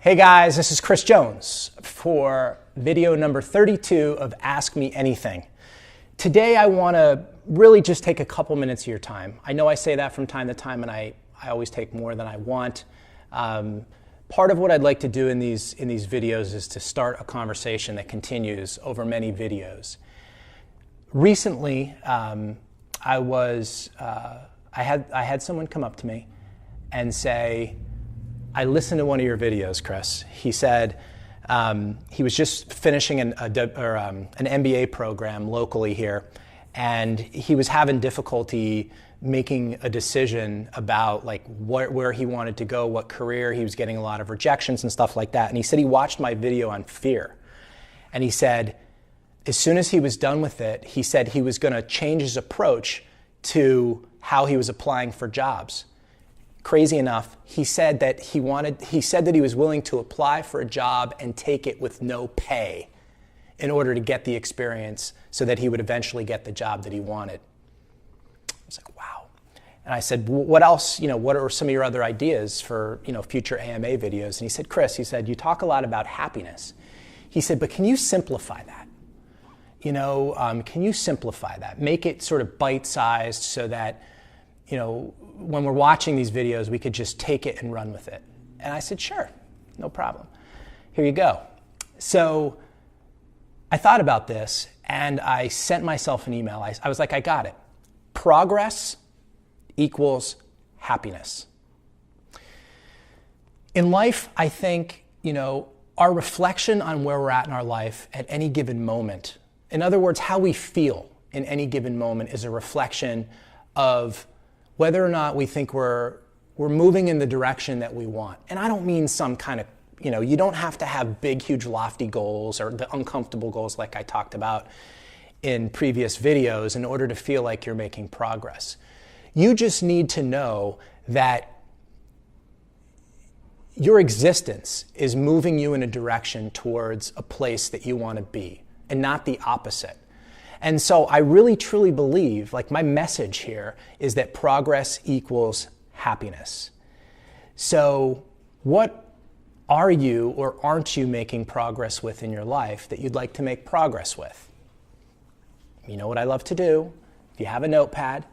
Hey guys, this is Kris Jones for video number 32 of Ask Me Anything. Today I want to really just take a couple minutes of your time. I know I say that from time to time and I always take more than I want. Part of what I'd like to do in these videos is to start a conversation that continues over many videos. Recently, I had someone come up to me and say, I listened to one of your videos, Kris. He said he was just finishing an MBA program locally here, and he was having difficulty making a decision about like where he wanted to go, what career. He was getting a lot of rejections and stuff like that. And he said he watched my video on fear, and he said as soon as he was done with it, he said he was going to change his approach to how he was applying for jobs. Crazy enough, he said that he was willing to apply for a job and take it with no pay in order to get the experience so that he would eventually get the job that he wanted. I was like, wow. And I said, what else, what are some of your other ideas for, future AMA videos? And he said, Kris, you talk a lot about happiness. He said, but can you simplify that? Can you simplify that? Make it sort of bite-sized so that, when we're watching these videos, we could just take it and run with it. And I said, sure, no problem. Here you go. So I thought about this and I sent myself an email. I was like, I got it. Progress equals happiness. In life, I think, our reflection on where we're at in our life at any given moment, in other words, how we feel in any given moment, is a reflection of whether or not we think we're moving in the direction that we want. And I don't mean some kind of, you don't have to have big, huge, lofty goals or the uncomfortable goals like I talked about in previous videos in order to feel like you're making progress. You just need to know that your existence is moving you in a direction towards a place that you want to be and not the opposite. And so I really truly believe, like my message here is that progress equals happiness. So what are you or aren't you making progress with in your life that you'd like to make progress with? You know what I love to do? If you have a notepad,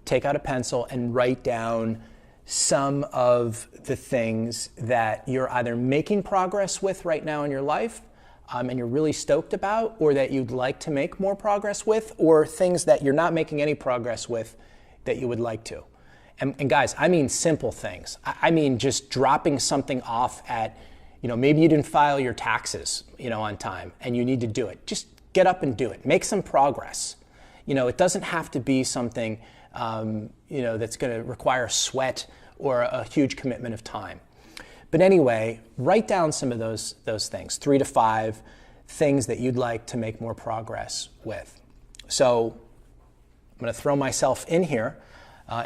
take out a pencil and write down some of the things that you're either making progress with right now in your life and you're really stoked about, or that you'd like to make more progress with, or things that you're not making any progress with that you would like to. And guys, I mean simple things. I mean just dropping something off at, maybe you didn't file your taxes, on time and you need to do it. Just get up and do it. Make some progress. It doesn't have to be something, that's going to require sweat or a huge commitment of time. But anyway, write down some of those things, 3 to 5 things that you'd like to make more progress with. So I'm going to throw myself in here.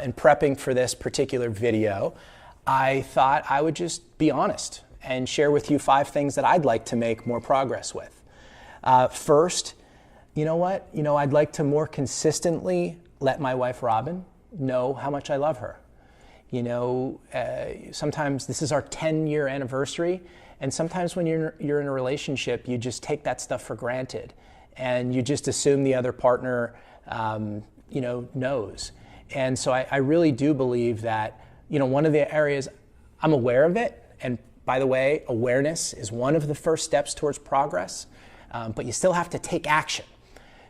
In prepping for this particular video, I thought I would just be honest and share with you 5 things that I'd like to make more progress with. First, I'd like to more consistently let my wife Robin know how much I love her. Sometimes this is our 10-year anniversary, and sometimes when you're in a relationship, you just take that stuff for granted, and you just assume the other partner, knows. And so I really do believe that, one of the areas I'm aware of it, and by the way, awareness is one of the first steps towards progress, but you still have to take action.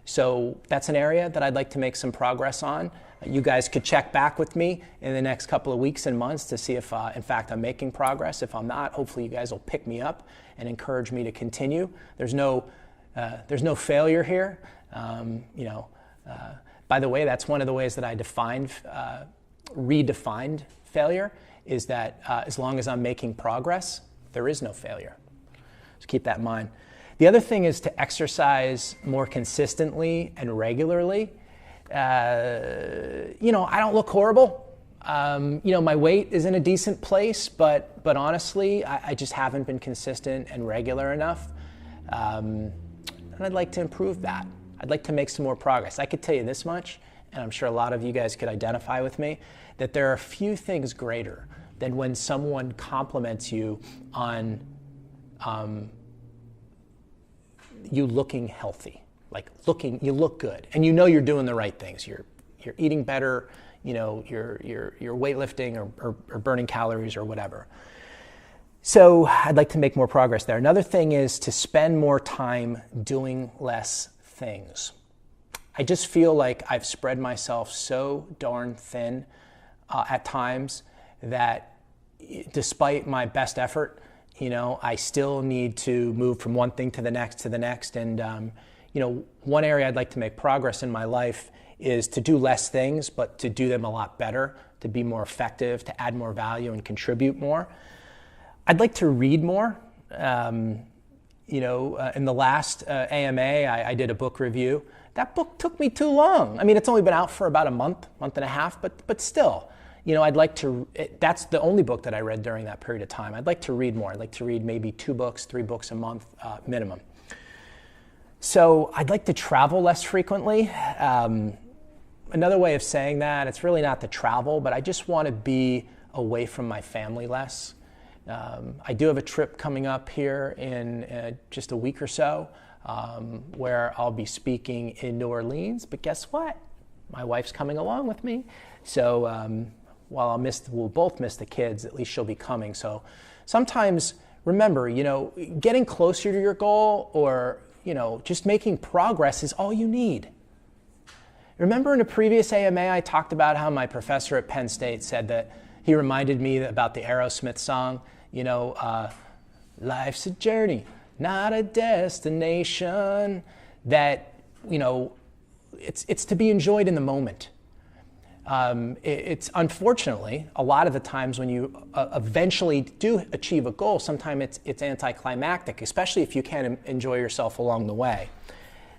So that's an area that I'd like to make some progress on. You guys could check back with me in the next couple of weeks and months to see if, in fact, I'm making progress. If I'm not, hopefully you guys will pick me up and encourage me to continue. There's no failure here. By the way, that's one of the ways that I redefined failure, is that as long as I'm making progress, there is no failure. So keep that in mind. The other thing is to exercise more consistently and regularly. I don't look horrible. My weight is in a decent place, but honestly, I just haven't been consistent and regular enough. And I'd like to improve that. I'd like to make some more progress. I could tell you this much, and I'm sure a lot of you guys could identify with me, that there are a few things greater than when someone compliments you on you looking healthy, like you look good, and you know you're doing the right things. You're eating better, you're weightlifting or burning calories or whatever. So I'd like to make more progress there. Another thing is to spend more time doing less things. I just feel like I've spread myself so darn thin at times that despite my best effort, I still need to move from one thing to the next. And, one area I'd like to make progress in my life is to do less things, but to do them a lot better, to be more effective, to add more value and contribute more. I'd like to read more. In the last AMA, I did a book review. That book took me too long. I mean, it's only been out for about a month and a half, but still, I'd like to, that's the only book that I read during that period of time. I'd like to read more. I'd like to read maybe 2 books, 3 books a month minimum. So I'd like to travel less frequently. Another way of saying that, it's really not the travel, but I just want to be away from my family less. I do have a trip coming up here in just a week or so where I'll be speaking in New Orleans, but guess what? My wife's coming along with me. So while we'll both miss the kids, at least she'll be coming. So sometimes remember, getting closer to your goal or, just making progress is all you need. Remember in a previous AMA, I talked about how my professor at Penn State said that he reminded me about the Aerosmith song, life's a journey, not a destination, that, it's to be enjoyed in the moment. It's unfortunately, a lot of the times when you eventually do achieve a goal, sometimes it's anticlimactic, especially if you can't enjoy yourself along the way.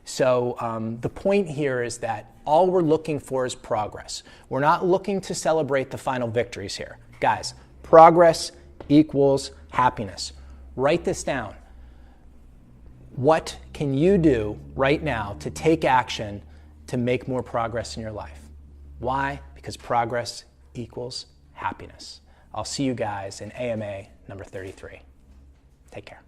So the point here is that all we're looking for is progress. We're not looking to celebrate the final victories here. Guys, progress equals happiness. Write this down. What can you do right now to take action to make more progress in your life? Why? Because progress equals happiness. I'll see you guys in AMA number 33. Take care.